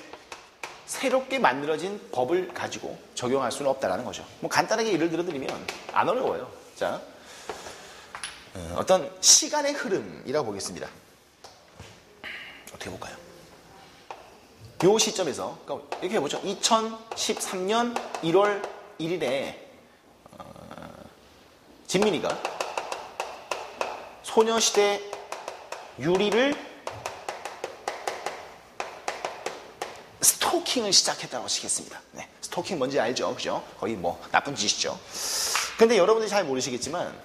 새롭게 만들어진 법을 가지고 적용할 수는 없다라는 거죠. 뭐 간단하게 예를 들어드리면 안 어려워요. 자, 어떤 시간의 흐름이라고 보겠습니다. 어떻게 볼까요? 이 시점에서 그러니까 이렇게 해보죠. 2013년 1월 1일에 진민이가 소녀시대 유리를 스토킹을 시작했다고 치겠습니다. 네, 스토킹 뭔지 알죠? 그죠? 거의 뭐 나쁜 짓이죠. 근데 여러분들이 잘 모르시겠지만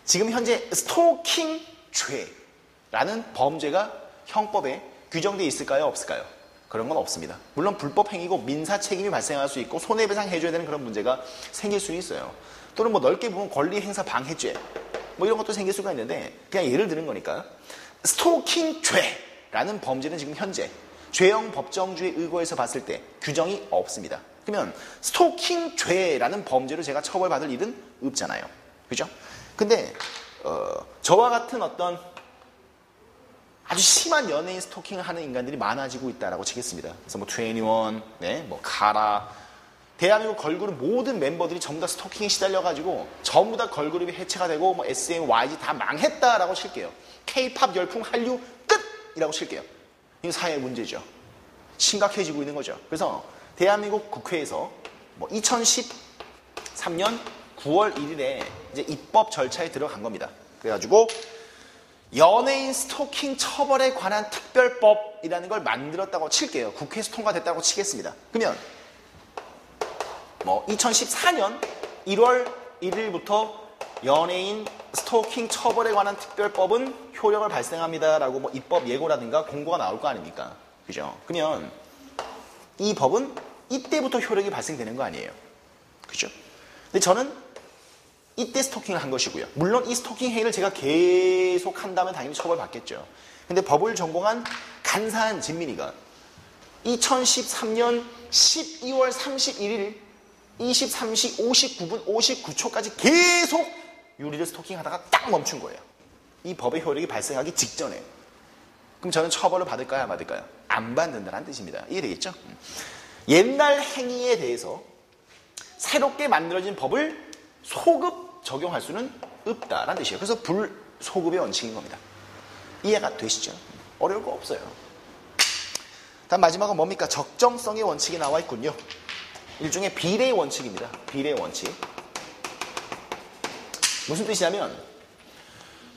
지금 현재 스토킹 죄라는 범죄가 형법에 규정되어 있을까요? 없을까요? 그런 건 없습니다. 물론 불법 행위고 민사 책임이 발생할 수 있고 손해배상 해줘야 되는 그런 문제가 생길 수는 있어요. 또는 뭐 넓게 보면 권리행사 방해죄 뭐 이런 것도 생길 수가 있는데 그냥 예를 드는 거니까 스토킹 죄라는 범죄는 지금 현재 죄형 법정주의 의거에서 봤을 때 규정이 없습니다. 그러면 스토킹 죄라는 범죄로 제가 처벌받을 일은 없잖아요. 그죠? 근데 저와 같은 어떤 아주 심한 연예인 스토킹을 하는 인간들이 많아지고 있다라고 치겠습니다. 그래서 뭐 21, 네, 뭐 카라, 대한민국 걸그룹 모든 멤버들이 전부 다 스토킹에 시달려가지고 전부 다 걸그룹이 해체가 되고 뭐 SM, YG 다 망했다라고 칠게요. K-팝 열풍 한류 끝이라고 칠게요. 이거 사회의 문제죠. 심각해지고 있는 거죠. 그래서 대한민국 국회에서 뭐 2013년 9월 1일에 이제 입법 절차에 들어간 겁니다. 그래가지고 연예인 스토킹 처벌에 관한 특별법이라는 걸 만들었다고 칠게요. 국회에서 통과됐다고 치겠습니다. 그러면 뭐 2014년 1월 1일부터 연예인 스토킹 처벌에 관한 특별법은 효력을 발생합니다라고 뭐 입법 예고라든가 공고가 나올 거 아닙니까? 그죠? 그러면 이 법은 이때부터 효력이 발생되는 거 아니에요? 그죠? 근데 저는 이때 스토킹을 한 것이고요. 물론 이 스토킹 행위를 제가 계속 한다면 당연히 처벌받겠죠. 근데 법을 전공한 간사한 진민이가 2013년 12월 31일 23시 59분 59초까지 계속 유리를 스토킹하다가 딱 멈춘 거예요. 이 법의 효력이 발생하기 직전에. 그럼 저는 처벌을 받을까요? 안 받을까요? 안 받는다는 뜻입니다. 이해되겠죠? 옛날 행위에 대해서 새롭게 만들어진 법을 소급 적용할 수는 없다라는 뜻이에요. 그래서 불소급의 원칙인 겁니다. 이해가 되시죠? 어려울 거 없어요. 다음 마지막은 뭡니까? 적정성의 원칙이 나와 있군요. 일종의 비례의 원칙입니다. 비례의 원칙. 무슨 뜻이냐면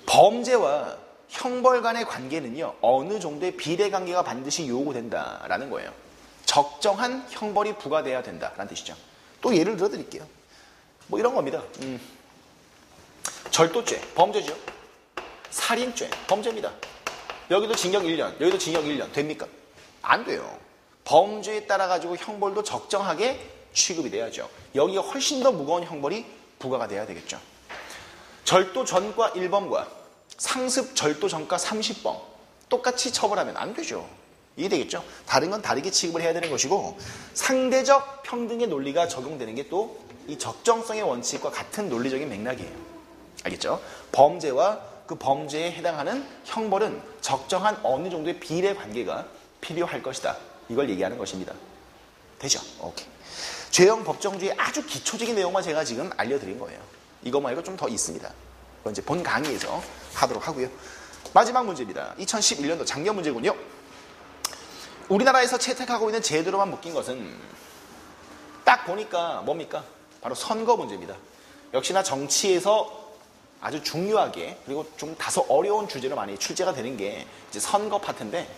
범죄와 형벌 간의 관계는요. 어느 정도의 비례 관계가 반드시 요구된다라는 거예요. 적정한 형벌이 부과돼야 된다라는 뜻이죠. 또 예를 들어 드릴게요. 뭐 이런 겁니다. 절도죄, 범죄죠. 살인죄, 범죄입니다. 여기도 징역 1년, 여기도 징역 1년 됩니까? 안 돼요. 범죄에 따라 가지고 형벌도 적정하게 취급이 돼야죠. 여기가 훨씬 더 무거운 형벌이 부과가 돼야 되겠죠. 절도 전과 1범과 상습 절도 전과 30범 똑같이 처벌하면 안 되죠. 이해되겠죠? 다른 건 다르게 취급을 해야 되는 것이고 상대적 평등의 논리가 적용되는 게 또 이 적정성의 원칙과 같은 논리적인 맥락이에요. 알겠죠? 범죄와 그 범죄에 해당하는 형벌은 적정한 어느 정도의 비례 관계가 필요할 것이다. 이걸 얘기하는 것입니다. 되죠? 오케이. 죄형 법정주의 아주 기초적인 내용만 제가 지금 알려드린 거예요. 이거 말고 좀 더 있습니다. 그건 이제 본 강의에서 하도록 하고요. 마지막 문제입니다. 2011년도 작년 문제군요. 우리나라에서 채택하고 있는 제도로만 묶인 것은 딱 보니까 뭡니까? 바로 선거 문제입니다. 역시나 정치에서 아주 중요하게 그리고 좀 다소 어려운 주제로 많이 출제가 되는 게 이제 선거 파트인데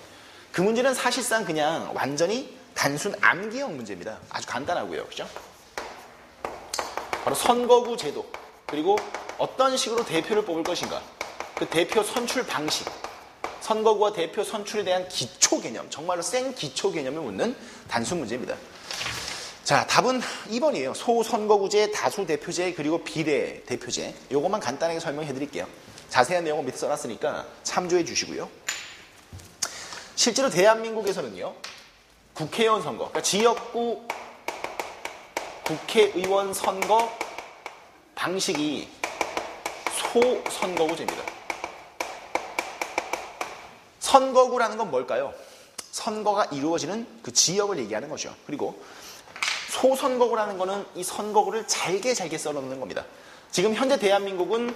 그 문제는 사실상 그냥 완전히 단순 암기형 문제입니다. 아주 간단하고요. 그죠? 바로 선거구 제도 그리고 어떤 식으로 대표를 뽑을 것인가 그 대표 선출 방식 선거구와 대표 선출에 대한 기초 개념 정말로 센 기초 개념을 묻는 단순 문제입니다. 자, 답은 2번이에요. 소선거구제, 다수대표제, 그리고 비례대표제. 요것만 간단하게 설명해 드릴게요. 자세한 내용은 밑에 써놨으니까 참조해 주시고요. 실제로 대한민국에서는요. 국회의원 선거, 그러니까 지역구 국회의원 선거 방식이 소선거구제입니다. 선거구라는 건 뭘까요? 선거가 이루어지는 그 지역을 얘기하는 거죠. 그리고 소선거구라는 거는 이 선거구를 잘게 썰어놓는 겁니다. 지금 현재 대한민국은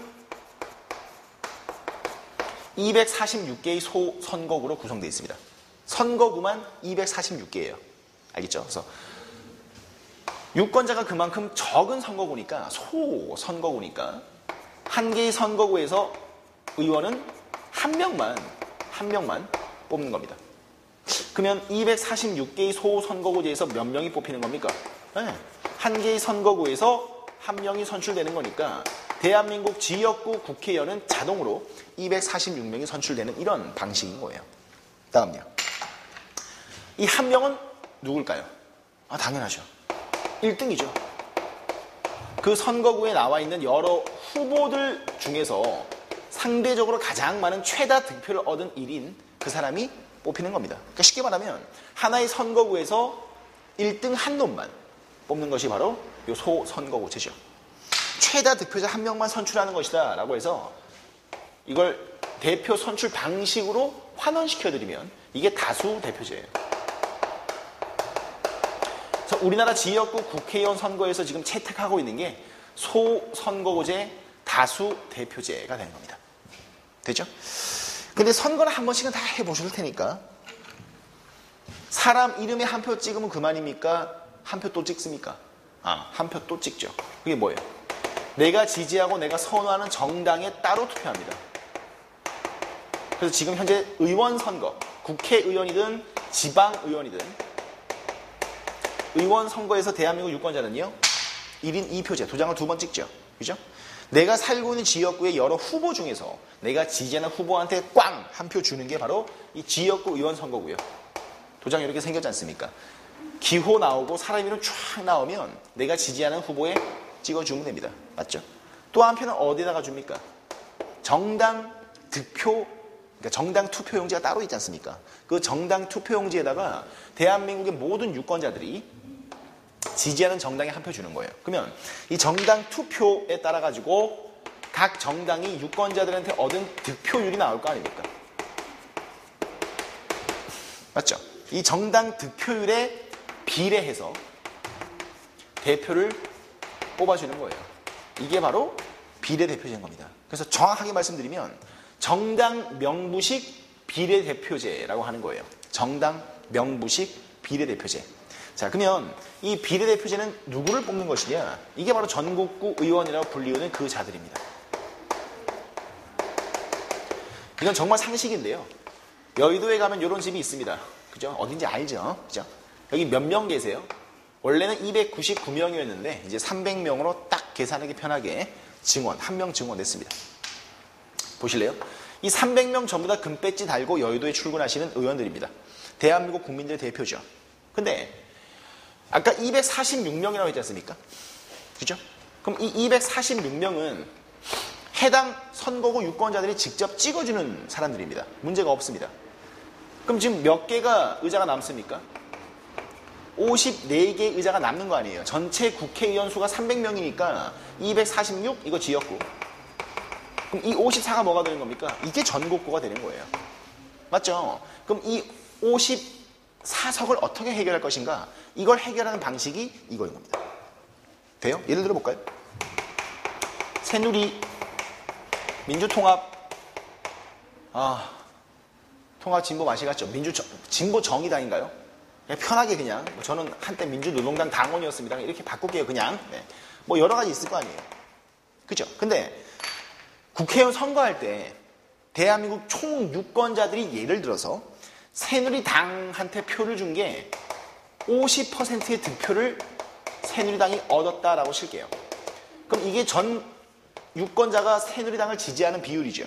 246개의 소선거구로 구성되어 있습니다. 선거구만 246개예요. 알겠죠? 그래서 유권자가 그만큼 적은 선거구니까 소선거구니까 한 개의 선거구에서 의원은 한 명만 뽑는 겁니다. 그러면 246개의 소선거구제에서 몇 명이 뽑히는 겁니까? 네. 한 개의 선거구에서 한 명이 선출되는 거니까 대한민국 지역구 국회의원은 자동으로 246명이 선출되는 이런 방식인 거예요. 다음요. 이 한 명은 누굴까요? 당연하죠. 1등이죠. 그 선거구에 나와 있는 여러 후보들 중에서 상대적으로 가장 많은 최다 득표를 얻은 1인 그 사람이 뽑히는 겁니다. 그러니까 쉽게 말하면 하나의 선거구에서 1등 한 놈만 뽑는 것이 바로 이 소선거구제죠. 최다 득표자 한 명만 선출하는 것이다 라고 해서 이걸 대표 선출 방식으로 환원시켜드리면 이게 다수대표제예요. 그래서 우리나라 지역구 국회의원 선거에서 지금 채택하고 있는 게 소선거구제 다수대표제가 되는 겁니다. 되죠? 근데 선거를 한 번씩은 다 해보실 테니까 사람 이름에 한 표 찍으면 그만입니까? 한 표 또 찍습니까? 한 표 또 찍죠. 그게 뭐예요? 내가 지지하고 내가 선호하는 정당에 따로 투표합니다. 그래서 지금 현재 의원 선거, 국회의원이든 지방의원이든 의원 선거에서 대한민국 유권자는요 1인 2표제, 도장을 2번 찍죠. 그죠? 내가 살고 있는 지역구의 여러 후보 중에서 내가 지지하는 후보한테 꽝! 한 표 주는 게 바로 이 지역구 의원 선거고요. 도장이 이렇게 생겼지 않습니까? 기호 나오고 사람 이름 쫙 나오면 내가 지지하는 후보에 찍어주면 됩니다. 맞죠? 또 한편은 어디다가 줍니까? 정당 득표, 그러니까 정당 투표용지가 따로 있지 않습니까? 그 정당 투표용지에다가 대한민국의 모든 유권자들이 지지하는 정당에 한 표 주는 거예요. 그러면 이 정당 투표에 따라 가지고 각 정당이 유권자들한테 얻은 득표율이 나올 거 아닙니까? 맞죠? 이 정당 득표율에 비례해서 대표를 뽑아주는 거예요. 이게 바로 비례대표제인 겁니다. 그래서 정확하게 말씀드리면 정당 명부식 비례대표제라고 하는 거예요. 정당 명부식 비례대표제. 자, 그러면 이 비례대표제는 누구를 뽑는 것이냐? 이게 바로 전국구 의원이라고 불리우는 그 자들입니다. 이건 정말 상식인데요. 여의도에 가면 이런 집이 있습니다. 그죠? 어딘지 알죠? 그죠? 여기 몇 명 계세요? 원래는 299명이었는데 이제 300명으로 딱 계산하기 편하게 증원, 한 명 증원됐습니다. 보실래요? 이 300명 전부 다 금배지 달고 여의도에 출근하시는 의원들입니다. 대한민국 국민들의 대표죠. 근데 아까 246명이라고 했지 않습니까? 그죠? 그럼 이 246명은 해당 선거구 유권자들이 직접 찍어주는 사람들입니다. 문제가 없습니다. 그럼 지금 몇 개가 의자가 남습니까? 54개의 의자가 남는 거 아니에요. 전체 국회의원 수가 300명이니까 246 이거 지역구. 그럼 이 54가 뭐가 되는 겁니까? 이게 전국구가 되는 거예요. 맞죠? 그럼 이 54석을 어떻게 해결할 것인가? 이걸 해결하는 방식이 이거인 겁니다. 돼요? 예를 들어 볼까요? 새누리 민주통합, 통합 진보 맛이 갔죠. 진보 정의당인가요? 그냥 편하게 그냥, 저는 한때 민주노동당 당원이었습니다. 이렇게 바꿀게요, 그냥. 네. 뭐 여러 가지 있을 거 아니에요. 그죠? 근데 국회의원 선거할 때 대한민국 총 유권자들이 예를 들어서 새누리당한테 표를 준 게 50%의 득표를 새누리당이 얻었다라고 칠게요. 그럼 이게 전 유권자가 새누리당을 지지하는 비율이죠.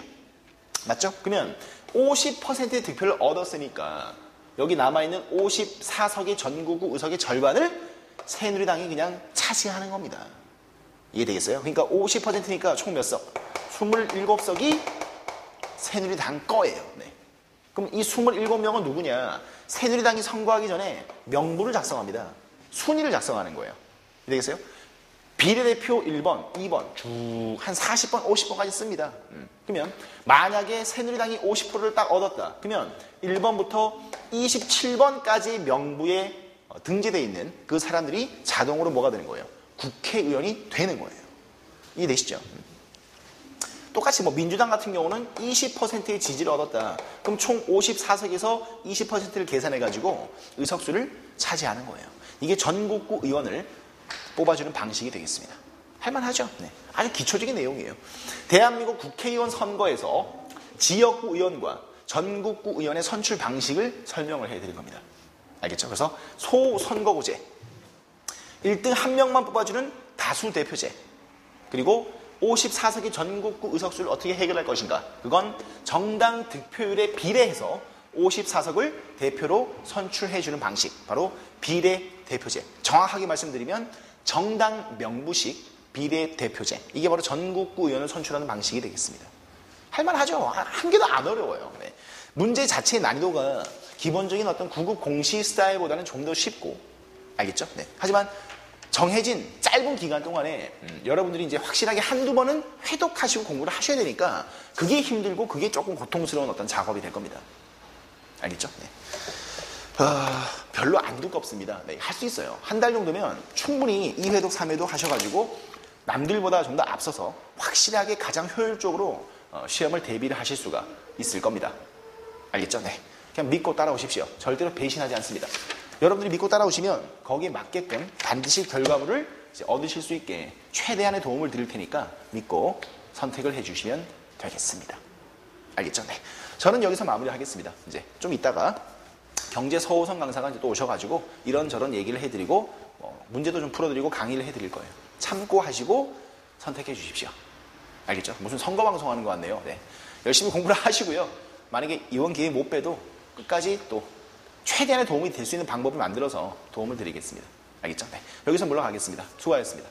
맞죠? 그러면 50%의 득표를 얻었으니까 여기 남아있는 54석의 전국구 의석의 절반을 새누리당이 그냥 차지하는 겁니다. 이해되겠어요? 그러니까 50%니까 총 몇 석? 27석이 새누리당 거예요. 네. 그럼 이 27명은 누구냐? 새누리당이 선거하기 전에 명부를 작성합니다. 순위를 작성하는 거예요. 이해되겠어요? 비례대표 1번, 2번 쭉 한 40번, 50번까지 씁니다. 그러면 만약에 새누리당이 50%를 딱 얻었다. 그러면 1번부터 27번까지 명부에 등재되어 있는 그 사람들이 자동으로 뭐가 되는 거예요? 국회의원이 되는 거예요. 이해되시죠? 똑같이 뭐 민주당 같은 경우는 20%의 지지를 얻었다. 그럼 총 54석에서 20%를 계산해가지고 의석수를 차지하는 거예요. 이게 전국구 의원을 뽑아주는 방식이 되겠습니다. 할만하죠? 네. 아주 기초적인 내용이에요. 대한민국 국회의원 선거에서 지역구 의원과 전국구 의원의 선출 방식을 설명을 해드릴 겁니다. 알겠죠? 그래서 소선거구제, 1등 한 명만 뽑아주는 다수대표제, 그리고 54석의 전국구 의석수를 어떻게 해결할 것인가? 그건 정당 득표율에 비례해서 54석을 대표로 선출해주는 방식, 바로 비례대표제. 정확하게 말씀드리면 정당 명부식 비례대표제. 이게 바로 전국구 의원을 선출하는 방식이 되겠습니다. 할만하죠? 한 개도 안 어려워요. 네. 문제 자체의 난이도가 기본적인 어떤 구급 공시 스타일보다는 좀 더 쉽고, 알겠죠? 네. 하지만 정해진 짧은 기간 동안에 여러분들이 이제 확실하게 한두 번은 회독하시고 공부를 하셔야 되니까 그게 힘들고 그게 조금 고통스러운 어떤 작업이 될 겁니다. 알겠죠? 네. 별로 안 두껍습니다. 네, 할 수 있어요. 한 달 정도면 충분히 2회독, 3회독 하셔가지고 남들보다 좀 더 앞서서 확실하게 가장 효율적으로 시험을 대비를 하실 수가 있을 겁니다. 알겠죠? 네. 그냥 믿고 따라오십시오. 절대로 배신하지 않습니다. 여러분들이 믿고 따라오시면 거기에 맞게끔 반드시 결과물을 이제 얻으실 수 있게 최대한의 도움을 드릴 테니까 믿고 선택을 해주시면 되겠습니다. 알겠죠? 네. 저는 여기서 마무리하겠습니다. 이제 좀 이따가 경제 서호선 강사가 이제 또 오셔가지고 이런저런 얘기를 해드리고 문제도 좀 풀어드리고 강의를 해드릴 거예요. 참고하시고 선택해 주십시오. 알겠죠? 무슨 선거 방송하는 것 같네요. 네. 열심히 공부를 하시고요. 만약에 이번 기회에 못 빼도 끝까지 또 최대한의 도움이 될 수 있는 방법을 만들어서 도움을 드리겠습니다. 알겠죠? 네. 여기서 물러가겠습니다. 수고하셨습니다.